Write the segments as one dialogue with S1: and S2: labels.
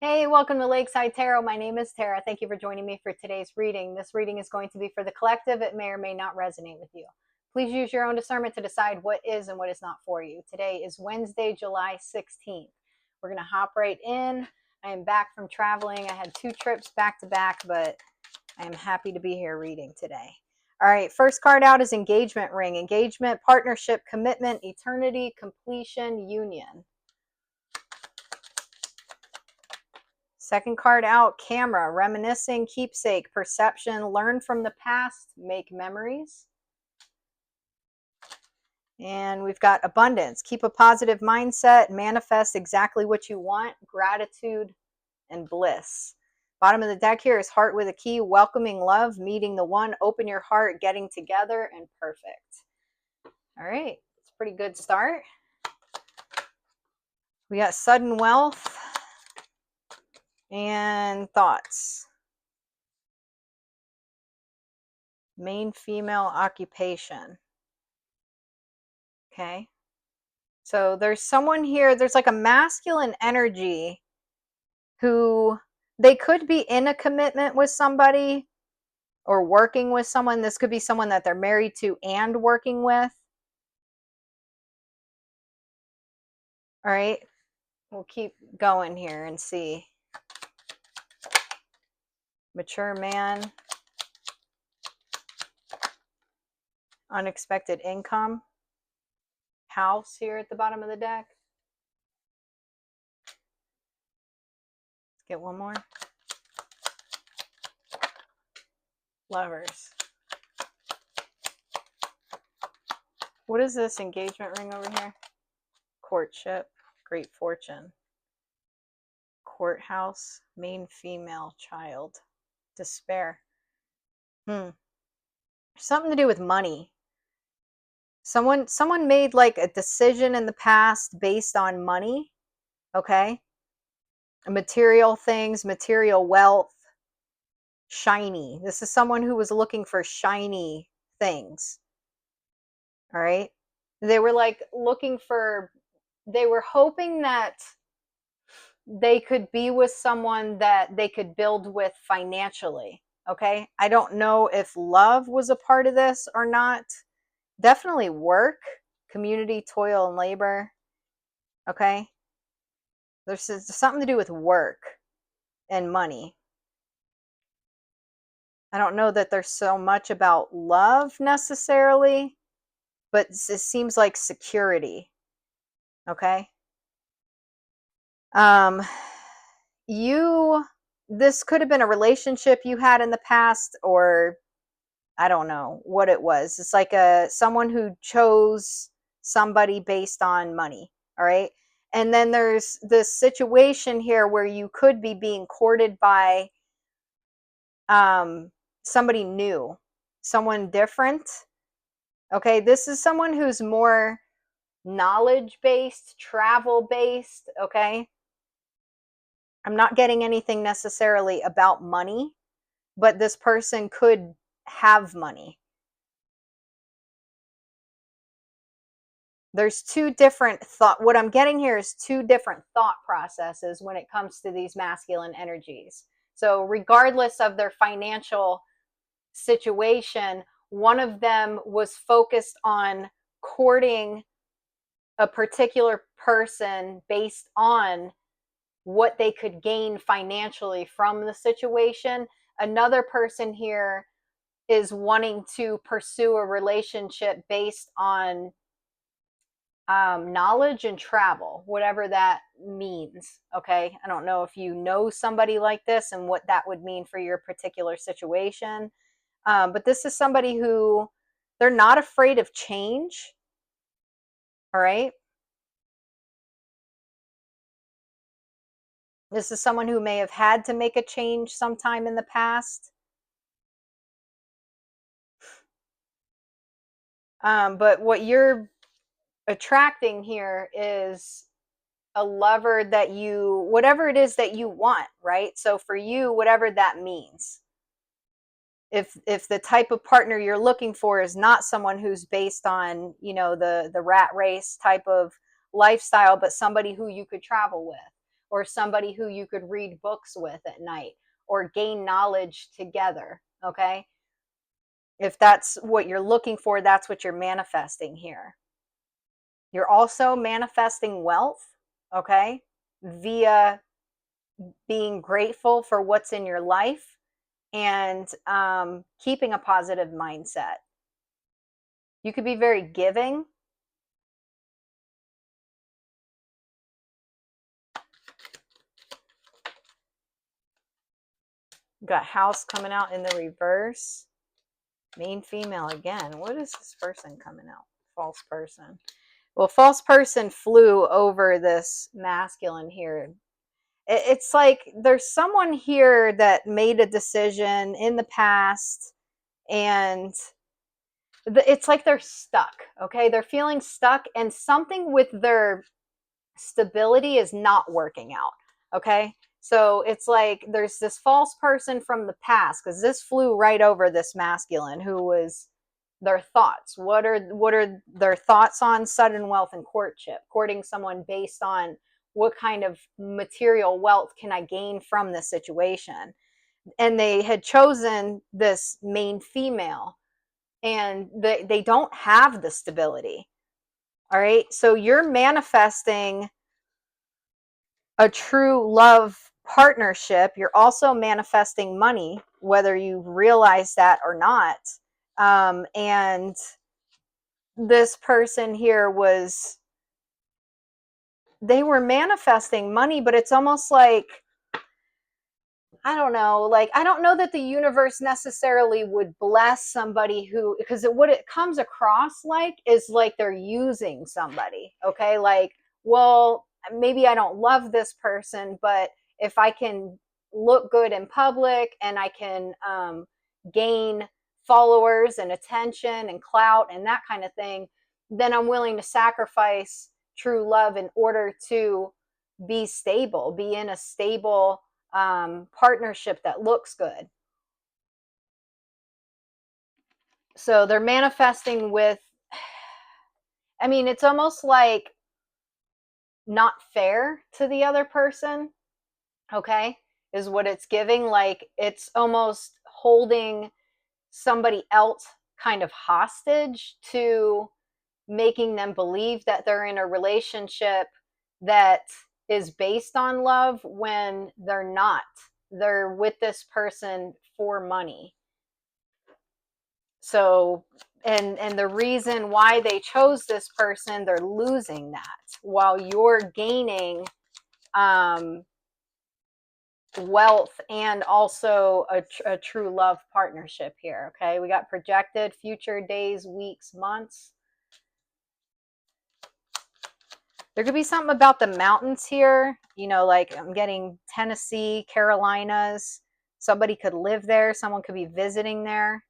S1: Hey, welcome to Lakeside Tarot. My name is Tara. Thank you for joining me for today's reading. This reading is going to be for the collective. It may or may not resonate with you. Please use your own discernment to decide what is and what is not for you. Today is Wednesday, July 16th. We're going to hop right in. I am back from traveling. I had 2 trips back to back, but I am happy to be here reading today. All right, first card out is engagement ring. Engagement, partnership, commitment, eternity, completion, union. Second card out, camera, reminiscing, keepsake, perception, learn from the past, make memories. And we've got abundance, keep a positive mindset, manifest exactly what you want, gratitude, and bliss. Bottom of the deck here is heart with a key, welcoming love, meeting the one, open your heart, getting together, and perfect. All right, it's a pretty good start. We got sudden wealth and thoughts. Main female occupation. Okay. So there's someone here, there's like a masculine energy who they could be in a commitment with somebody or working with someone. This could be someone that they're married to and working with. All right. We'll keep going here and see. Mature man. Unexpected income. House here at the bottom of the deck. Let's get one more. Lovers. What is this engagement ring over here? Courtship. Great fortune. Courthouse. Main female child. Despair. Something to do with money. Someone made like a decision in the past based on money. Okay. Material things, material wealth, shiny. This is someone who was looking for shiny things. All right. They were like they were hoping that they could be with someone that they could build with financially. Okay. I don't know if love was a part of this or not. Definitely work, community, toil, and labor. Okay. There's something to do with work and money. I don't know that there's so much about love necessarily, but it seems like security. Okay. This could have been a relationship you had in the past, or I don't know what it was. It's like someone who chose somebody based on money. All right. And then there's this situation here where you could be being courted by somebody new, someone different. Okay. This is someone who's more knowledge based, travel based. Okay. I'm not getting anything necessarily about money, but this person could have money. There's 2 different what I'm getting here is 2 different thought processes when it comes to these masculine energies. So regardless of their financial situation, one of them was focused on courting a particular person based on what they could gain financially from the situation. Another person here is wanting to pursue a relationship based on knowledge and travel, whatever that means. Okay. I don't know if you know somebody like this and what that would mean for your particular situation. But this is somebody who they're not afraid of change. All right. This is someone who may have had to make a change sometime in the past. But what you're attracting here is a lover that whatever it is that you want, right? So for you, whatever that means. If the type of partner you're looking for is not someone who's based on, the rat race type of lifestyle, but somebody who you could travel with, or somebody who you could read books with at night or gain knowledge together. Okay. If that's what you're looking for, that's what you're manifesting here. You're also manifesting wealth, okay, via being grateful for what's in your life and keeping a positive mindset. You could be very giving. Got house coming out in the reverse. Main female again. What is this person coming out? False person. Well, false person flew over this masculine here. It's like there's someone here that made a decision in the past, and it's like they're stuck. Okay, they're feeling stuck, and something with their stability is not working out. Okay, so it's like there's this false person from the past, because this flew right over this masculine who was their thoughts. What are their thoughts on sudden wealth and courtship? Courting someone based on what kind of material wealth can I gain from this situation? And they had chosen this main female, and they don't have the stability. All right, so you're manifesting a true love partnership. You're also manifesting money, whether you realize that or not. And this person here they were manifesting money, but it's almost like, I don't know, like, I don't know that the universe necessarily would bless somebody who, because what it comes across like is like they're using somebody. Okay, like, well, maybe I don't love this person, but if I can look good in public and I can gain followers and attention and clout and that kind of thing, then I'm willing to sacrifice true love in order to be stable, be in a stable partnership that looks good. So they're manifesting with, I mean, it's almost like not fair to the other person, okay, is what it's giving. Like it's almost holding somebody else kind of hostage to making them believe that they're in a relationship that is based on love when they're not. They're with this person for money. So, and the reason why they chose this person, they're losing that while you're gaining wealth and also a true love partnership here. Okay, we got projected future days, weeks, months. There could be something about the mountains here, you know, like I'm getting Tennessee, Carolinas. Somebody could live there, someone could be visiting there.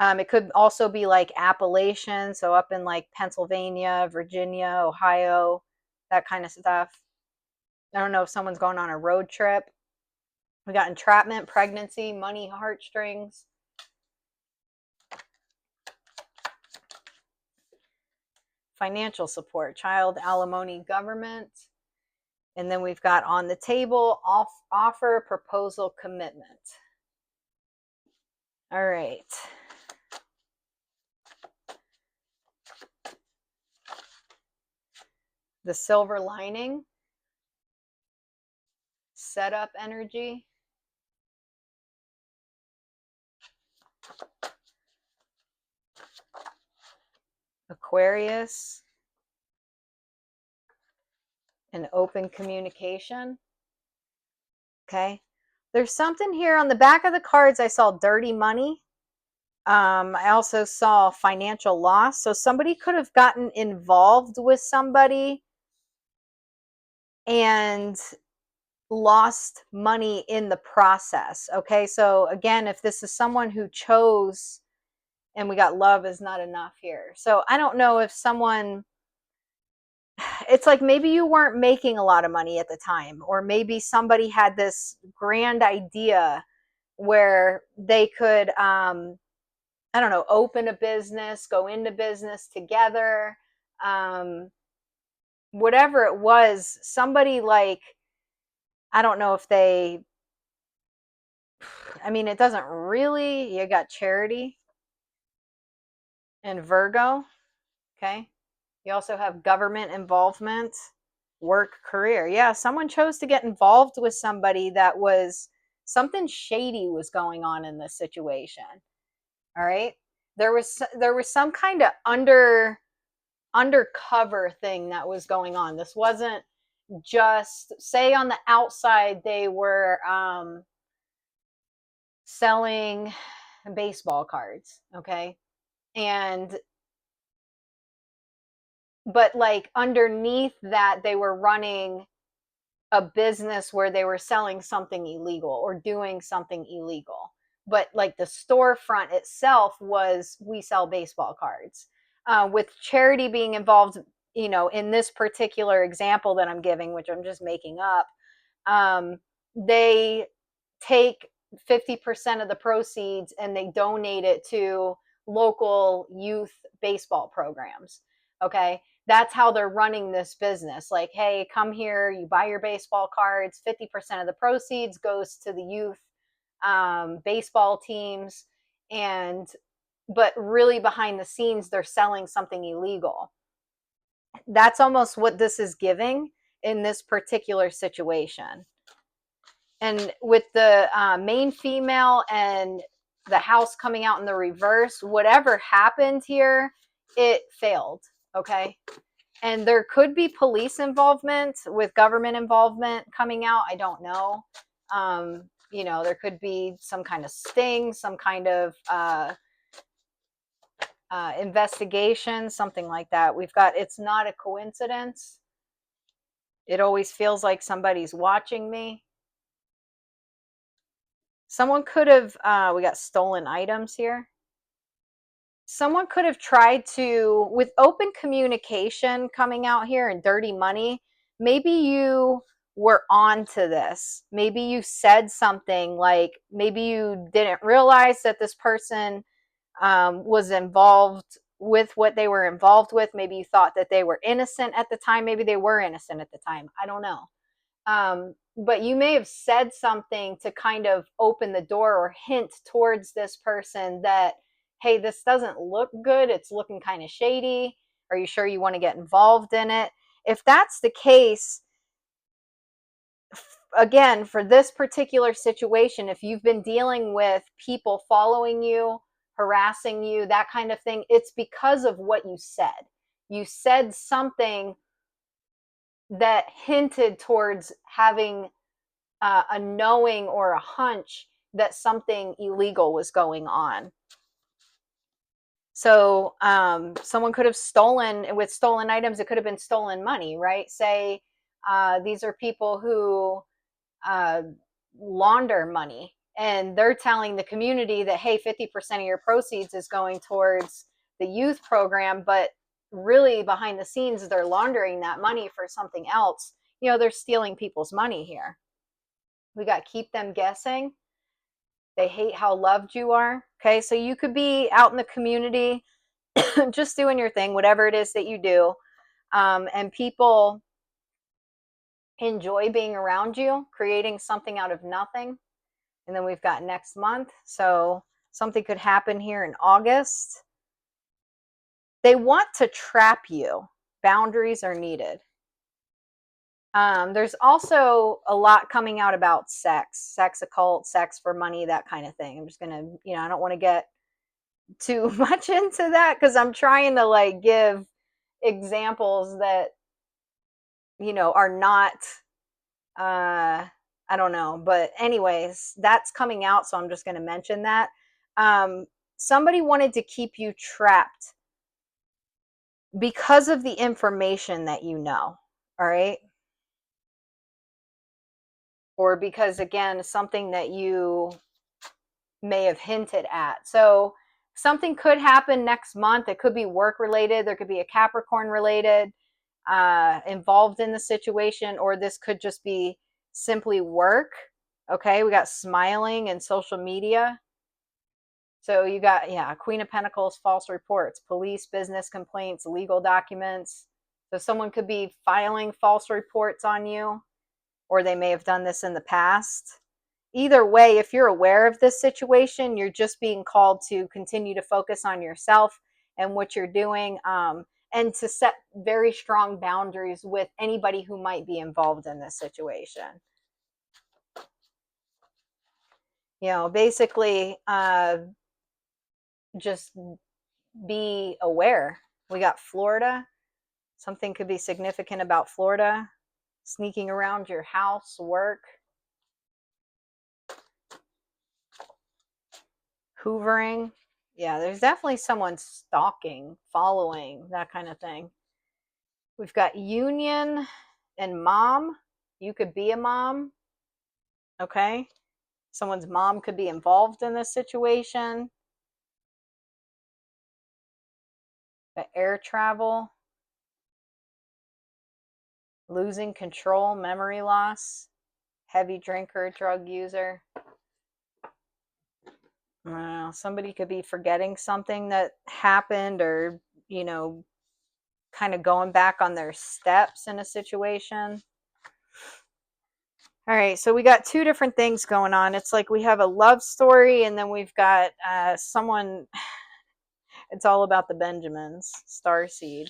S1: It could also be like Appalachian, so up in like Pennsylvania, Virginia, Ohio, that kind of stuff. I don't know if someone's going on a road trip. We got entrapment, pregnancy, money, heartstrings. Financial support, child alimony, government. And then we've got on the table, offer, proposal, commitment. All right. The silver lining, setup energy. Aquarius, and open communication. Okay. There's something here on the back of the cards. I saw dirty money. I also saw financial loss. So somebody could have gotten involved with somebody and lost money in the process. Okay. So again, if this is someone who chose, and we got love is not enough here. So I don't know if someone, it's like maybe you weren't making a lot of money at the time, or maybe somebody had this grand idea where they could I don't know, open a business, go into business together, whatever it was. Somebody like I don't know if they, I mean, it doesn't really, you got charity and Virgo. Okay. You also have government involvement, work, career. Yeah, someone chose to get involved with somebody that was something shady was going on in this situation. All right. There was some kind of undercover thing that was going on. This wasn't just say on the outside they were selling baseball cards, okay? And but like underneath that they were running a business where they were selling something illegal or doing something illegal. But like the storefront itself was, we sell baseball cards. With charity being involved, in this particular example that I'm giving, which I'm just making up, they take 50% of the proceeds and they donate it to local youth baseball programs. Okay. That's how they're running this business. Like, hey, come here, you buy your baseball cards, 50% of the proceeds goes to the youth baseball teams. But really behind the scenes, they're selling something illegal. That's almost what this is giving in this particular situation. And with the main female and the house coming out in the reverse, whatever happened here, it failed. Okay. And there could be police involvement with government involvement coming out. I don't know. There could be some kind of sting, some kind of investigation, something like that. We've got, it's not a coincidence. It always feels like somebody's watching me. Someone could have, we got stolen items here. Someone could have tried to, with open communication coming out here and dirty money, maybe you were on to this. Maybe you said something like, maybe you didn't realize that this person was involved with what they were involved with. Maybe you thought that they were innocent at the time. Maybe they were innocent at the time. I don't know. But you may have said something to kind of open the door or hint towards this person that, hey, this doesn't look good. It's looking kind of shady. Are you sure you want to get involved in it? If that's the case, again, for this particular situation, if you've been dealing with people following you, harassing you, that kind of thing, it's because of what you said. You said something that hinted towards having a knowing or a hunch that something illegal was going on. So someone could have stolen, with stolen items, it could have been stolen money, right? Say these are people who launder money, and they're telling the community that, hey, 50% of your proceeds is going towards the youth program, but really behind the scenes, they're laundering that money for something else. They're stealing people's money here. We got keep them guessing. They hate how loved you are. Okay, so you could be out in the community just doing your thing, whatever it is that you do, and people enjoy being around you, creating something out of nothing. And then we've got next month. So something could happen here in August. They want to trap you. Boundaries are needed. There's also a lot coming out about sex occult, sex for money, that kind of thing. I'm just going to, I don't want to get too much into that because I'm trying to like give examples that, are not, I don't know. But anyways, that's coming out. So I'm just going to mention that. Somebody wanted to keep you trapped because of the information that you know. All right. Or because, again, something that you may have hinted at. So something could happen next month. It could be work related. There could be a Capricorn related involved in the situation, or this could just be simply work. Okay, we got smiling and social media. So you got, Queen of Pentacles, false reports, police, business complaints, legal documents. So someone could be filing false reports on you. or they may have done this in the past. Either way, if you're aware of this situation, you're just being called to continue to focus on yourself and what you're doing, and to set very strong boundaries with anybody who might be involved in this situation. Basically, just be aware. We got Florida. Something could be significant about Florida. Sneaking around your house, work. Hoovering. Yeah, there's definitely someone stalking, following, that kind of thing. We've got union and mom. You could be a mom. Okay. Someone's mom could be involved in this situation. The air travel. Losing control, memory loss. Heavy drinker, drug user. Somebody could be forgetting something that happened, or, kind of going back on their steps in a situation. All right, so we got two different things going on. It's like we have a love story, and then we've got someone. It's all about the Benjamins, starseed.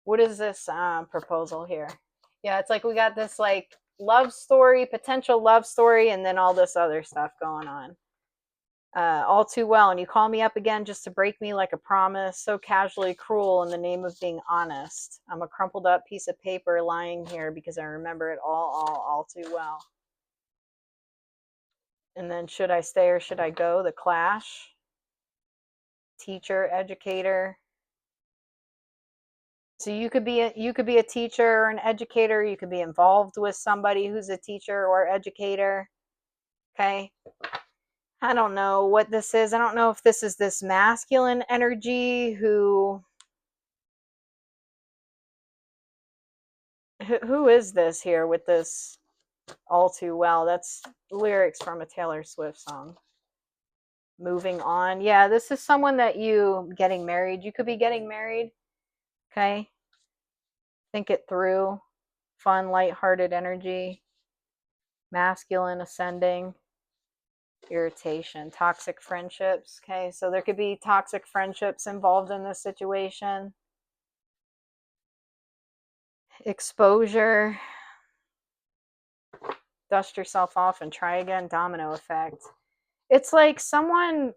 S1: What is this proposal here? Yeah, it's like we got this like love story, potential love story, and then all this other stuff going on. All too well, and you call me up again just to break me like a promise, so casually cruel in the name of being honest. I'm a crumpled up piece of paper lying here because I remember it all too well. And then should I stay or should I go? The clash. Teacher, educator. So you could be a teacher or an educator. You could be involved with somebody who's a teacher or educator. Okay. I don't know what this is. I don't know if this is this masculine energy who is this here with this all too well? That's lyrics from a Taylor Swift song. Moving on. Yeah, this is someone that you getting married. You could be getting married. Okay. Think it through. Fun, lighthearted energy. Masculine, ascending. Irritation, toxic friendships. Okay, so there could be toxic friendships involved in this situation. Exposure. Dust yourself off and try again. Domino effect. It's like someone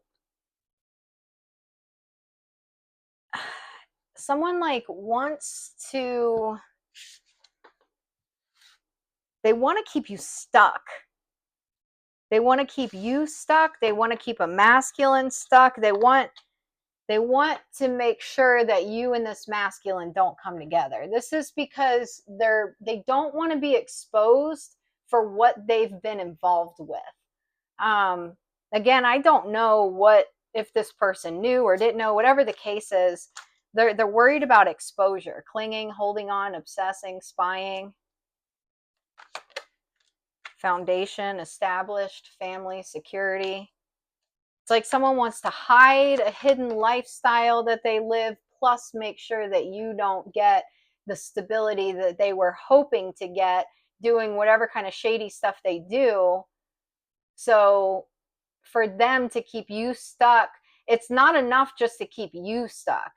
S1: like wants to, they want to keep you stuck. They want to keep you stuck. They want to keep a masculine stuck. They want to make sure that you and this masculine don't come together. This is because they don't want to be exposed for what they've been involved with. Again, I don't know what, if this person knew or didn't know, whatever the case is. They're worried about exposure, clinging, holding on, obsessing, spying. Foundation, established, family, security. It's like someone wants to hide a hidden lifestyle that they live, plus make sure that you don't get the stability that they were hoping to get doing whatever kind of shady stuff they do. So for them to keep you stuck, it's not enough just to keep you stuck.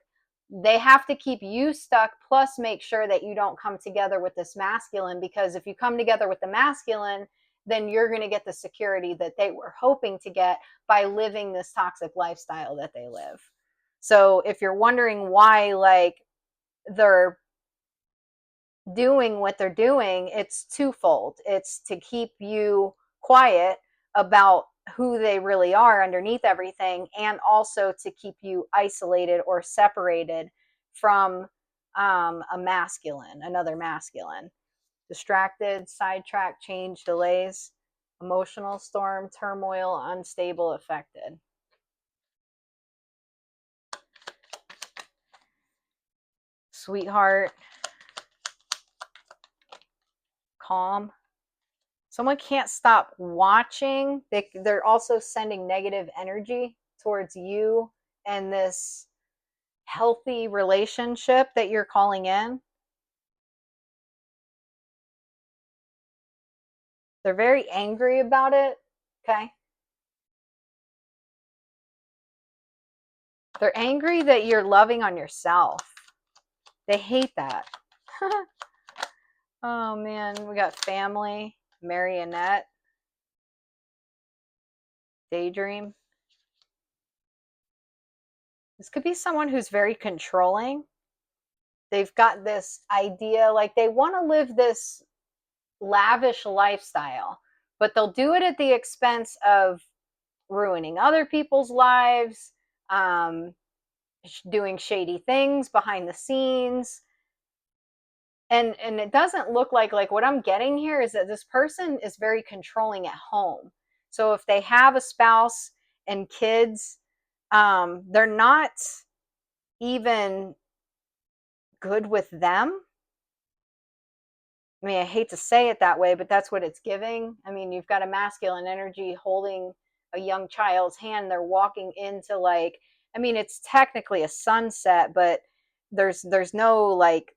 S1: They have to keep you stuck, plus make sure that you don't come together with this masculine, because if you come together with the masculine, then you're going to get the security that they were hoping to get by living this toxic lifestyle that they live. So if you're wondering why, like, they're doing what they're doing, it's twofold. It's to keep you quiet about who they really are underneath everything, and also to keep you isolated or separated from another masculine. Distracted, sidetracked, change, delays, emotional storm, turmoil, unstable, affected. Sweetheart, calm. Someone can't stop watching. They're also sending negative energy towards you and this healthy relationship that you're calling in. They're very angry about it. Okay. They're angry that you're loving on yourself. They hate that. Oh man, we got family, marionette, daydream. This could be someone who's very controlling. They've got this idea, like they want to live this lavish lifestyle, but they'll do it at the expense of ruining other people's lives, um, doing shady things behind the scenes. And it doesn't look like what I'm getting here is that this person is very controlling at home. So if they have a spouse and kids, they're not even good with them. I mean, I hate to say it that way, but that's what it's giving. I mean, you've got a masculine energy holding a young child's hand. They're walking into, like, I mean, it's technically a sunset, but there's no like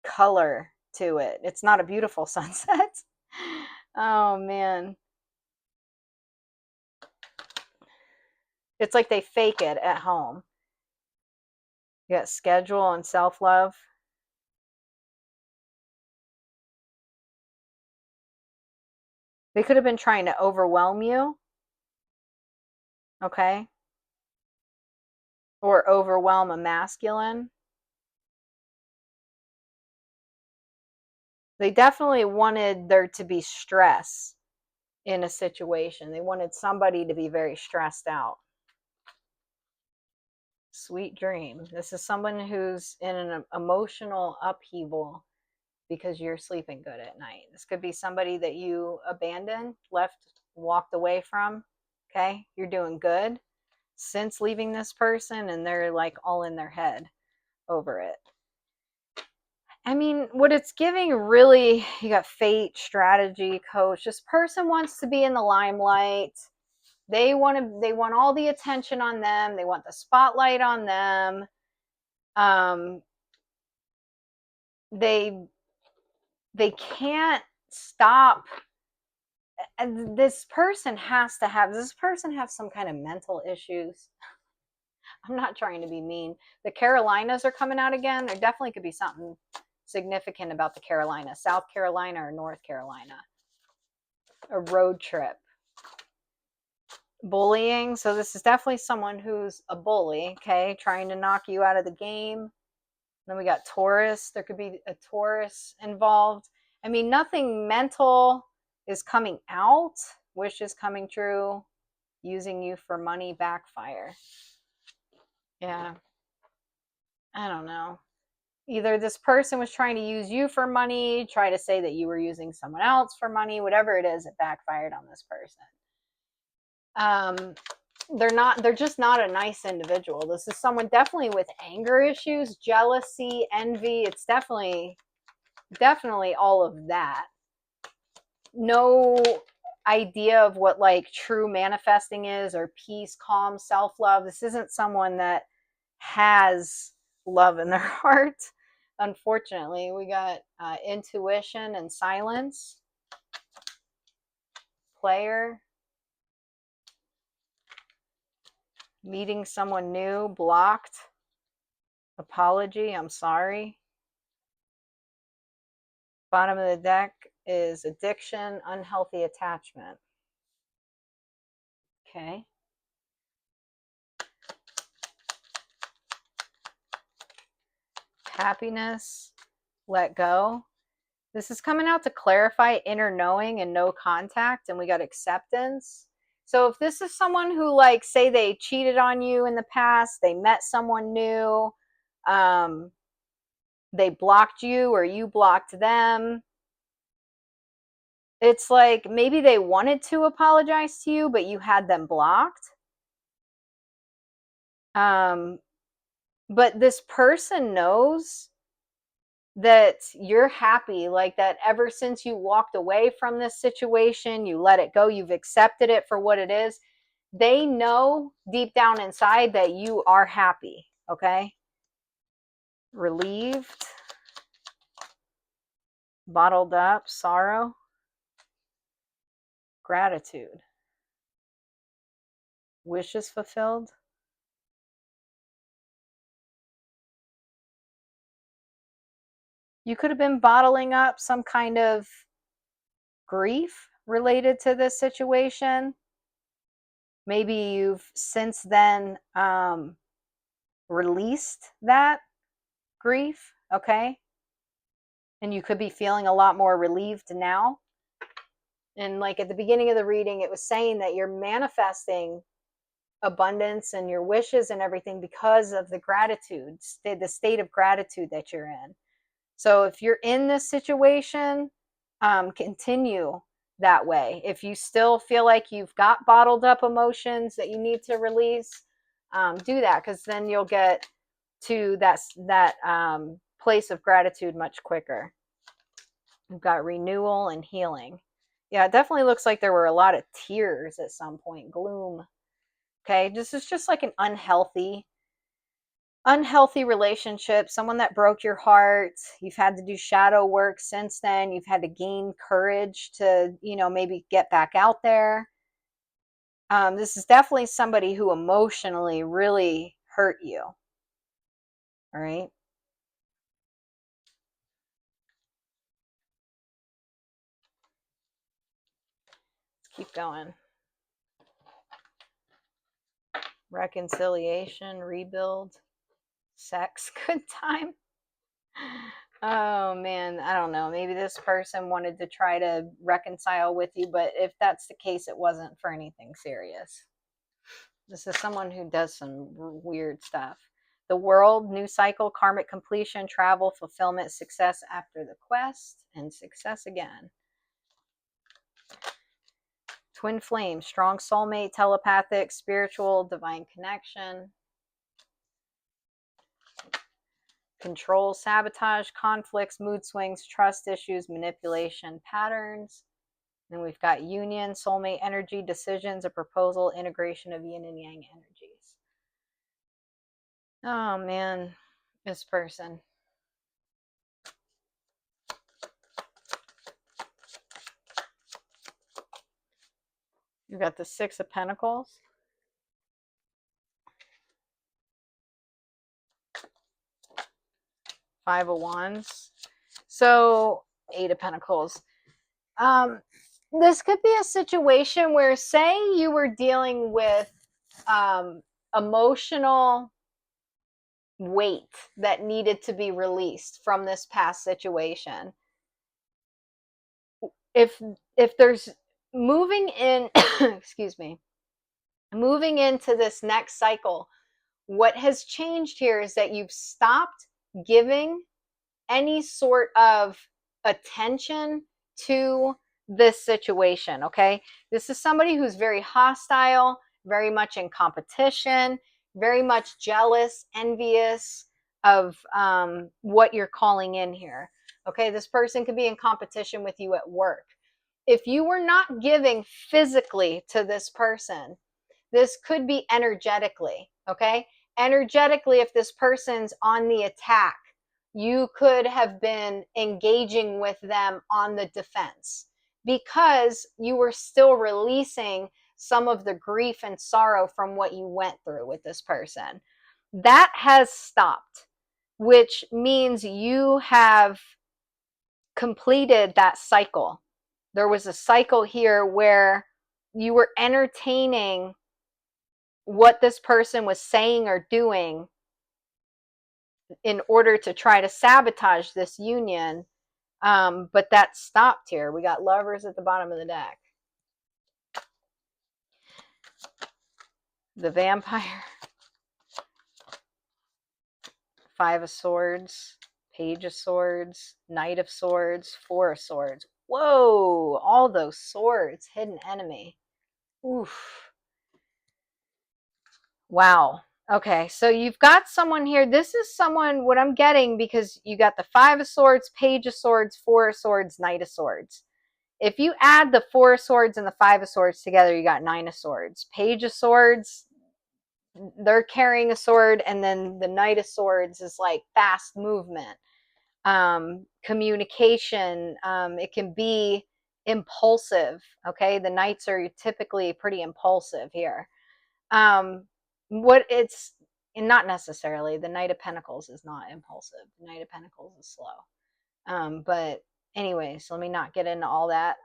S1: color to it. It's not a beautiful sunset. Oh man. It's like they fake it at home. You got schedule and self-love. They could have been trying to overwhelm you, okay? Or overwhelm a masculine. They definitely wanted there to be stress in a situation. They wanted somebody to be very stressed out. Sweet dream. This is someone who's in an emotional upheaval because you're sleeping good at night. This could be somebody that you abandoned, left, walked away from. Okay, you're doing good since leaving this person, and they're like all in their head over it. I mean, what it's giving really, you got fate, strategy, coach. This person wants to be in the limelight. They want all the attention on them. They want the spotlight on them. Um, they they can't stop. And this person have some kind of mental issues. I'm not trying to be mean. The Carolinas are coming out again. There definitely could be something significant about the Carolinas, South Carolina or North Carolina. A road trip. Bullying. So this is definitely someone who's a bully, okay, trying to knock you out of the game. Then we got Taurus. There could be a Taurus involved. I mean, nothing mental is coming out. Wishes coming true. Using you for money backfire. Yeah. I don't know. Either this person was trying to use you for money, try to say that you were using someone else for money, whatever it is, it backfired on this person. They're just not a nice individual. This is someone definitely with anger issues, jealousy, envy. It's definitely all of that. No idea of what like true manifesting is, or peace, calm, self-love. This isn't someone that has love in their heart. Unfortunately, we got intuition and silence. Player. Meeting someone new. Blocked. Apology. I'm sorry. Bottom of the deck is addiction, unhealthy attachment. Okay. Happiness. Let go. This is coming out to clarify inner knowing and no contact, and we got acceptance. So if this is someone who, like, say they cheated on you in the past, they met someone new, they blocked you or you blocked them, it's like maybe they wanted to apologize to you, but you had them blocked. But this person knows that you're happy, like that ever since you walked away from this situation, you let it go, you've accepted it for what it is. They know deep down inside that you are happy, okay? Relieved. Bottled up, sorrow, gratitude, wishes fulfilled. You could have been bottling up some kind of grief related to this situation. Maybe you've since then released that grief, okay? And you could be feeling a lot more relieved now. And like at the beginning of the reading, it was saying that you're manifesting abundance and your wishes and everything because of the gratitude, the state of gratitude that you're in. So if you're in this situation, continue that way. If you still feel like you've got bottled up emotions that you need to release, do that, because then you'll get to that place of gratitude much quicker. We've got renewal and healing. Yeah, it definitely looks like there were a lot of tears at some point, gloom. Okay, this is just like an unhealthy relationship, someone that broke your heart. You've had to do shadow work since then. You've had to gain courage to, maybe get back out there. This is definitely somebody who emotionally really hurt you. All right. Let's keep going. Reconciliation, rebuild, sex, good time. Oh man, I don't know. Maybe this person wanted to try to reconcile with you, but if that's the case, it wasn't for anything serious. This is someone who does some weird stuff. The world, new cycle, karmic completion, travel, fulfillment, success after the quest, and success again. Twin flames, strong soulmate, telepathic, spiritual, divine connection. Control, sabotage, conflicts, mood swings, trust issues, manipulation, patterns. Then we've got union, soulmate energy, decisions, a proposal, integration of yin and yang energies. Oh man, this person. You've got the Six of Pentacles. Five of Wands. So, Eight of Pentacles. This could be a situation where, say, you were dealing with emotional weight that needed to be released from this past situation. If there's moving in, excuse me, moving into this next cycle, what has changed here is that you've stopped giving any sort of attention to this situation, okay? This is somebody who's very hostile, very much in competition, very much jealous, envious of what you're calling in here, okay? This person could be in competition with you at work. If you were not giving physically to this person, this could be energetically, okay? Energetically, if this person's on the attack, you could have been engaging with them on the defense because you were still releasing some of the grief and sorrow from what you went through with this person. That has stopped, which means you have completed that cycle. There was a cycle here where you were entertaining what this person was saying or doing in order to try to sabotage this union. But that stopped here. We got Lovers at the bottom of the deck. The Vampire. Five of Swords. Page of Swords. Knight of Swords. Four of Swords. Whoa! All those swords. Hidden enemy. Oof. Wow. Okay, so you've got someone here. This is someone, what I'm getting, because you got the Five of Swords, Page of Swords, Four of Swords, Knight of Swords. If you add the Four of Swords and the Five of Swords together, you got Nine of Swords. Page of Swords, they're carrying a sword, and then the Knight of Swords is like fast movement. communication. It can be impulsive. Okay, the knights are typically pretty impulsive here. What it's not necessarily, the Knight of Pentacles is not impulsive. The Knight of Pentacles is slow. But anyways, let me not get into all that.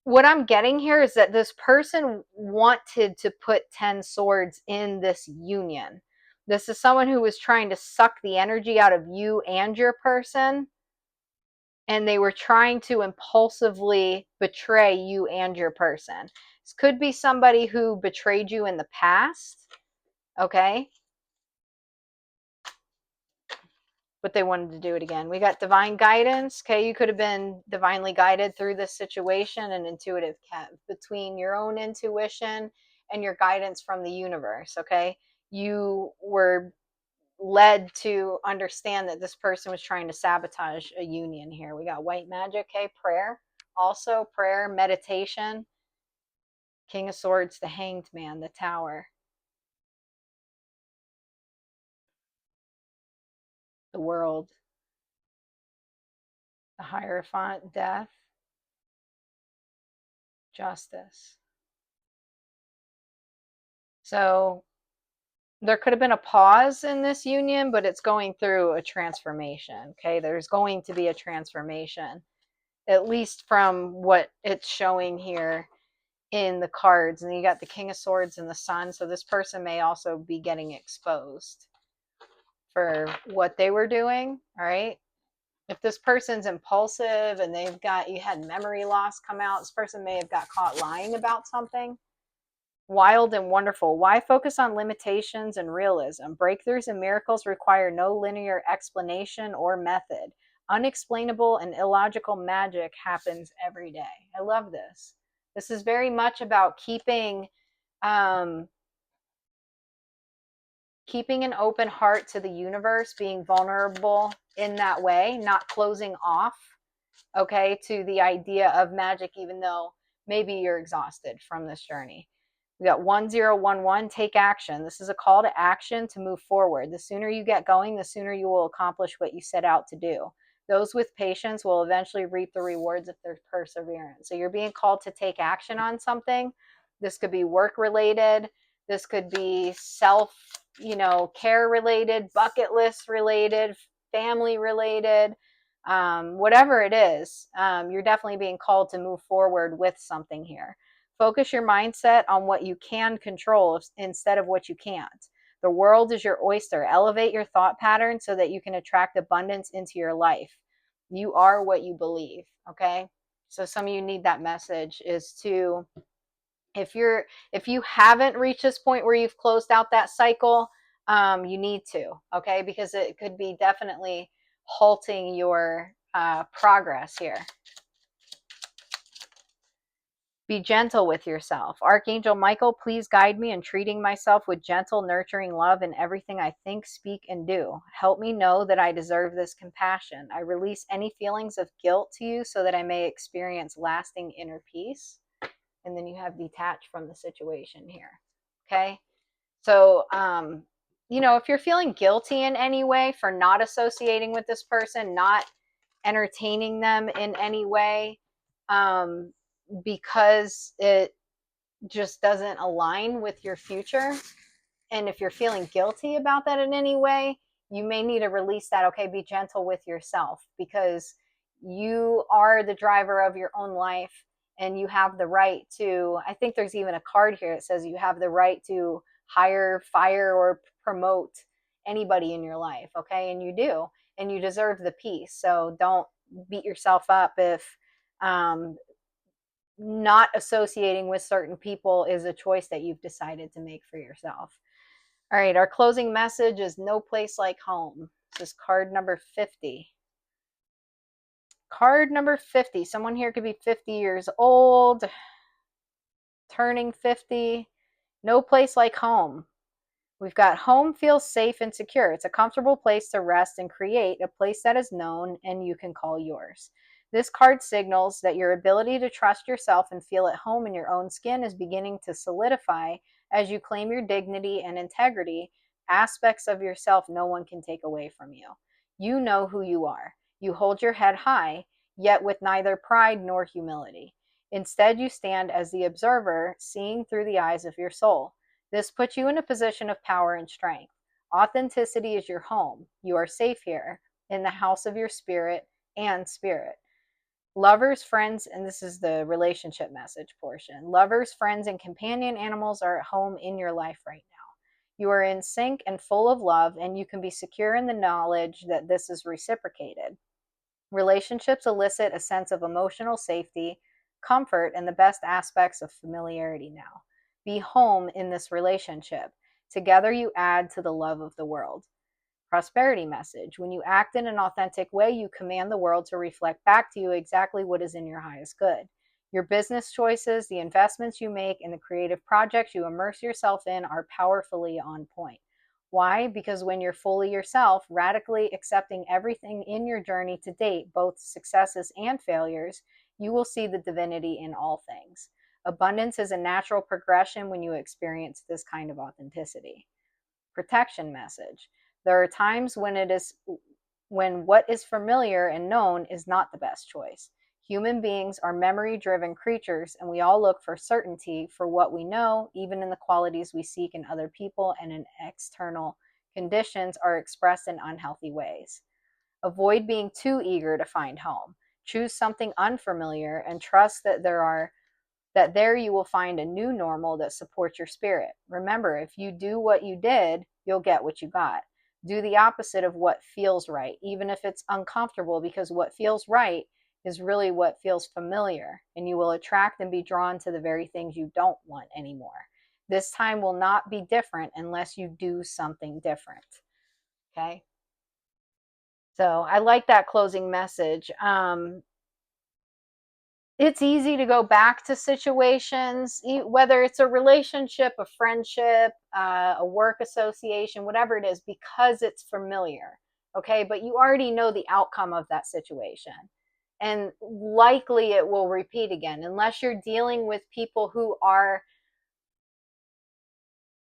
S1: What I'm getting here is that this person wanted to put 10 swords in this union. This is someone who was trying to suck the energy out of you and your person, and they were trying to impulsively betray you and your person. This could be somebody who betrayed you in the past, okay? But they wanted to do it again. We got divine guidance, okay? You could have been divinely guided through this situation, and intuitive between your own intuition and your guidance from the universe, okay? You were led to understand that this person was trying to sabotage a union here. We got white magic, okay? Prayer. Also prayer, meditation. King of Swords, the Hanged Man, the Tower. The World. The Hierophant, Death. Justice. So there could have been a pause in this union, but it's going through a transformation. Okay, there's going to be a transformation, at least from what it's showing here in the cards. And you got the King of Swords and the Sun, so this person may also be getting exposed for what they were doing. All right, if this person's impulsive and you had memory loss come out, this person may have got caught lying about something. Wild and wonderful. Why focus on limitations and realism? Breakthroughs and miracles require no linear explanation or method. Unexplainable and illogical magic happens every day. I love this. This is very much about keeping an open heart to the universe, being vulnerable in that way, not closing off, okay, to the idea of magic, even though maybe you're exhausted from this journey. We got 1011, take action. This is a call to action to move forward. The sooner you get going, the sooner you will accomplish what you set out to do. Those with patience will eventually reap the rewards of their perseverance. So you're being called to take action on something. This could be work related. This could be self, care related, bucket list related, family related, whatever it is. You're definitely being called to move forward with something here. Focus your mindset on what you can control instead of what you can't. The world is your oyster. Elevate your thought pattern so that you can attract abundance into your life. You are what you believe, okay? So some of you need that message is to, if you haven't reached this point where you've closed out that cycle, you need to, okay? Because it could be definitely halting your progress here. Be gentle with yourself. Archangel Michael, please guide me in treating myself with gentle, nurturing love in everything I think, speak, and do. Help me know that I deserve this compassion. I release any feelings of guilt to you so that I may experience lasting inner peace. And then you have detached from the situation here. Okay? So, if you're feeling guilty in any way for not associating with this person, not entertaining them in any way, because it just doesn't align with your future, and if you're feeling guilty about that in any way, you may need to release that. Okay, be gentle with yourself, because you are the driver of your own life, and you have the right to, I think there's even a card here that says you have the right to hire, fire, or promote anybody in your life. Okay, and you do, and you deserve the peace. So don't beat yourself up if not associating with certain people is a choice that you've decided to make for yourself. All right, our closing message is no place like home. This is card number 50. Card number 50. Someone here could be 50 years old, turning 50. No place like home. We've got home feels safe and secure. It's a comfortable place to rest and create, a place that is known and you can call yours. This card signals that your ability to trust yourself and feel at home in your own skin is beginning to solidify as you claim your dignity and integrity, aspects of yourself no one can take away from you. You know who you are. You hold your head high, yet with neither pride nor humility. Instead, you stand as the observer, seeing through the eyes of your soul. This puts you in a position of power and strength. Authenticity is your home. You are safe here, in the house of your spirit and spirit. Lovers, friends, and this is the relationship message portion. Lovers, friends, and companion animals are at home in your life right now. You are in sync and full of love, and you can be secure in the knowledge that this is reciprocated. Relationships elicit a sense of emotional safety, comfort, and the best aspects of familiarity now. Be home in this relationship. Together, you add to the love of the world. Prosperity message. When you act in an authentic way, you command the world to reflect back to you exactly what is in your highest good. Your business choices, the investments you make, and the creative projects you immerse yourself in are powerfully on point. Why? Because when you're fully yourself, radically accepting everything in your journey to date, both successes and failures, you will see the divinity in all things. Abundance is a natural progression when you experience this kind of authenticity. Protection message. There are times when what is familiar and known is not the best choice. Human beings are memory-driven creatures, and we all look for certainty for what we know, even in the qualities we seek in other people and in external conditions are expressed in unhealthy ways. Avoid being too eager to find home. Choose something unfamiliar and trust that there you will find a new normal that supports your spirit. Remember, if you do what you did, you'll get what you got. Do the opposite of what feels right, even if it's uncomfortable, because what feels right is really what feels familiar, and you will attract and be drawn to the very things you don't want anymore. This time will not be different unless you do something different. Okay? So I like that closing message. It's easy to go back to situations, whether it's a relationship, a friendship, a work association, whatever it is, because it's familiar. Okay. But you already know the outcome of that situation. And likely it will repeat again, unless you're dealing with people who are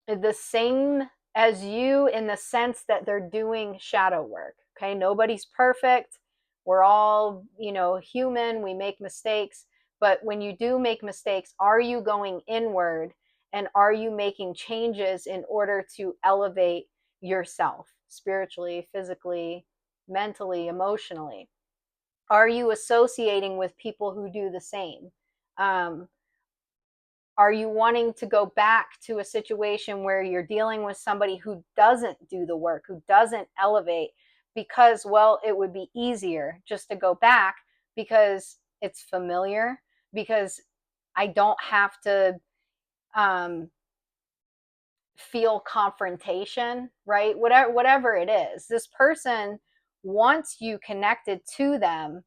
S1: the same as you in the sense that they're doing shadow work. Okay. Nobody's perfect. We're all, human. We make mistakes. But when you do make mistakes, are you going inward and are you making changes in order to elevate yourself spiritually, physically, mentally, emotionally? Are you associating with people who do the same? Are you wanting to go back to a situation where you're dealing with somebody who doesn't do the work, who doesn't elevate because, well, it would be easier just to go back because it's familiar, because I don't have to feel confrontation, right? Whatever it is, this person wants you connected to them,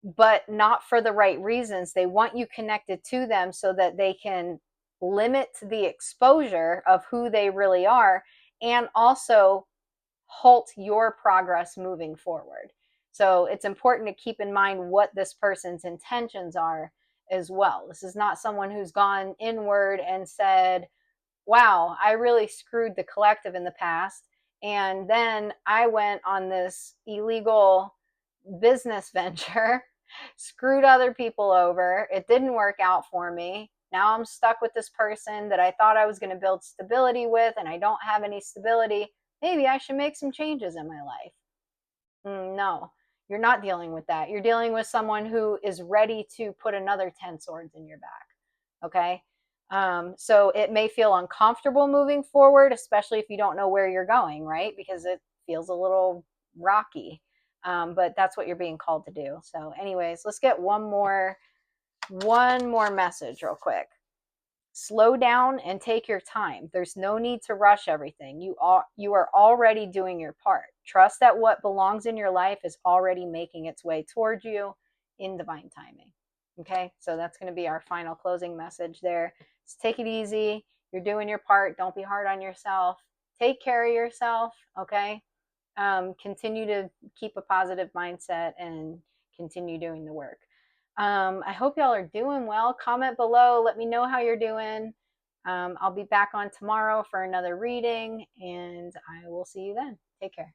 S1: but not for the right reasons. They want you connected to them so that they can limit the exposure of who they really are and also halt your progress moving forward. So it's important to keep in mind what this person's intentions are as well. This is not someone who's gone inward and said, wow, I really screwed the collective in the past. And then I went on this illegal business venture, screwed other people over. It didn't work out for me. Now I'm stuck with this person that I thought I was going to build stability with, and I don't have any stability. Maybe I should make some changes in my life. No, you're not dealing with that. You're dealing with someone who is ready to put another 10 swords in your back. Okay. So it may feel uncomfortable moving forward, especially if you don't know where you're going, right? Because it feels a little rocky. But that's what you're being called to do. So anyways, let's get one more message real quick. Slow down and take your time. There's no need to rush everything. You are already doing your part. Trust that what belongs in your life is already making its way towards you in divine timing. Okay, so that's going to be our final closing message there. Just take it easy. You're doing your part. Don't be hard on yourself. Take care of yourself. Okay, continue to keep a positive mindset and continue doing the work. I hope y'all are doing well. Comment below. Let me know how you're doing. I'll be back on tomorrow for another reading, and I will see you then. Take care.